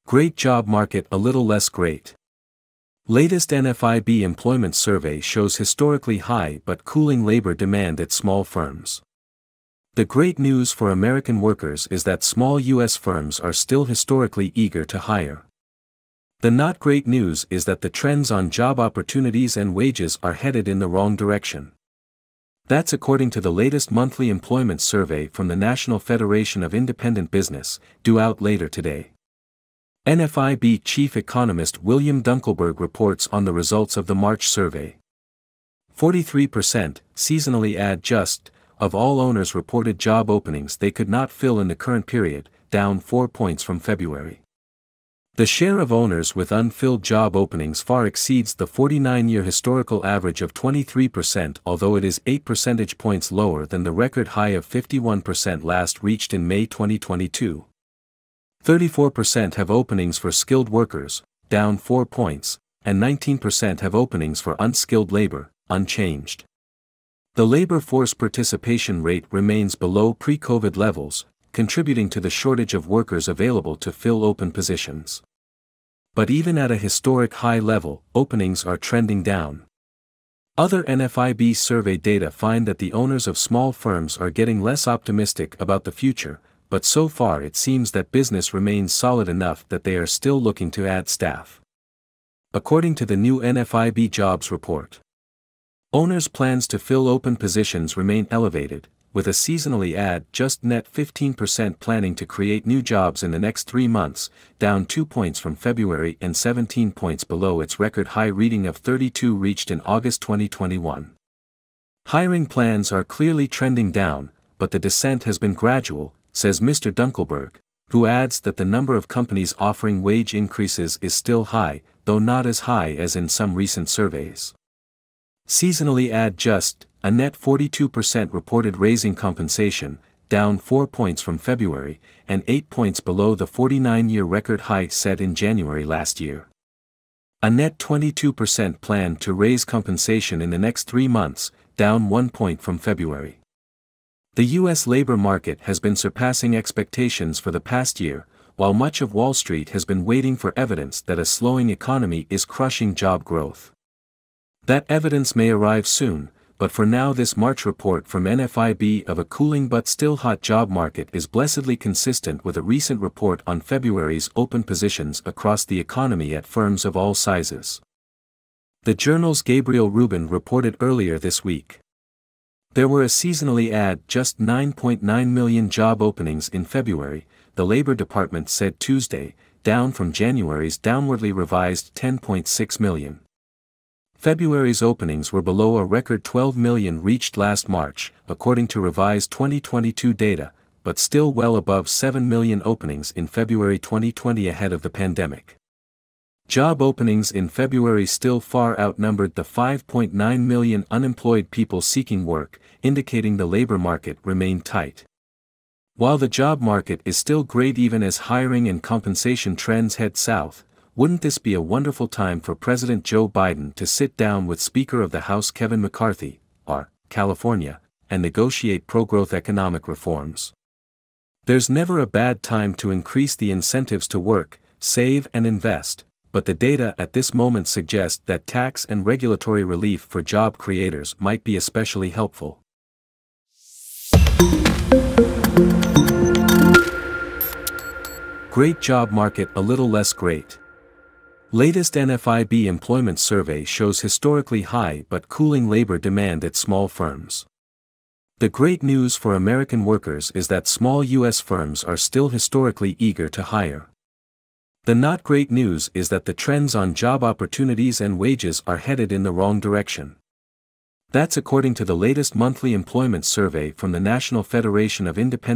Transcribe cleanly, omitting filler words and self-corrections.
Great job market a little less great. Latest NFIB employment survey shows historically high but cooling labor demand at small firms. The great news for American workers is that small U.S. firms are still historically eager to hire. The not great news is that the trends on job opportunities and wages are headed in the wrong direction. That's according to the latest monthly employment survey from the National Federation of Independent Business, due out later today. NFIB Chief Economist William Dunkelberg reports on the results of the March survey. 43%, seasonally add just, of all owners reported job openings they could not fill in the current period, down 4 points from February. The share of owners with unfilled job openings far exceeds the 49-year historical average of 23%, although it is 8 percentage points lower than the record high of 51% last reached in May 2022. 34% have openings for skilled workers, down 4 points, and 19% have openings for unskilled labor, unchanged. The labor force participation rate remains below pre-COVID levels, contributing to the shortage of workers available to fill open positions. But even at a historic high level, openings are trending down. Other NFIB survey data find that the owners of small firms are getting less optimistic about the future, but so far it seems that business remains solid enough that they are still looking to add staff. According to the new NFIB jobs report, owners' plans to fill open positions remain elevated, with a seasonally add just net 15% planning to create new jobs in the next 3 months, down 2 points from February and 17 points below its record high reading of 32 reached in August 2021. Hiring plans are clearly trending down, but the descent has been gradual, says Mr. Dunkelberg, who adds that the number of companies offering wage increases is still high, though not as high as in some recent surveys. Seasonally add just, a net 42% reported raising compensation, down 4 points from February, and 8 points below the 49-year record high set in January last year. A net 22% plan to raise compensation in the next 3 months, down 1 point from February. The U.S. labor market has been surpassing expectations for the past year, while much of Wall Street has been waiting for evidence that a slowing economy is crushing job growth. That evidence may arrive soon, but for now this March report from NFIB of a cooling but still hot job market is blessedly consistent with a recent report on February's open positions across the economy at firms of all sizes. The Journal's Gabriel Rubin reported earlier this week. There were a seasonally add just 9.9 million job openings in February, the Labor Department said Tuesday, down from January's downwardly revised 10.6 million. February's openings were below a record 12 million reached last March, according to revised 2022 data, but still well above 7 million openings in February 2020 ahead of the pandemic. Job openings in February still far outnumbered the 5.9 million unemployed people seeking work, indicating the labor market remained tight. While the job market is still great even as hiring and compensation trends head south, wouldn't this be a wonderful time for President Joe Biden to sit down with Speaker of the House Kevin McCarthy, R. California, and negotiate pro-growth economic reforms? There's never a bad time to increase the incentives to work, save and invest, but the data at this moment suggest that tax and regulatory relief for job creators might be especially helpful. Great job market a little less great. Latest NFIB employment survey shows historically high but cooling labor demand at small firms. The great news for American workers is that small U.S. firms are still historically eager to hire. The not great news is that the trends on job opportunities and wages are headed in the wrong direction. That's according to the latest monthly employment survey from the National Federation of Independent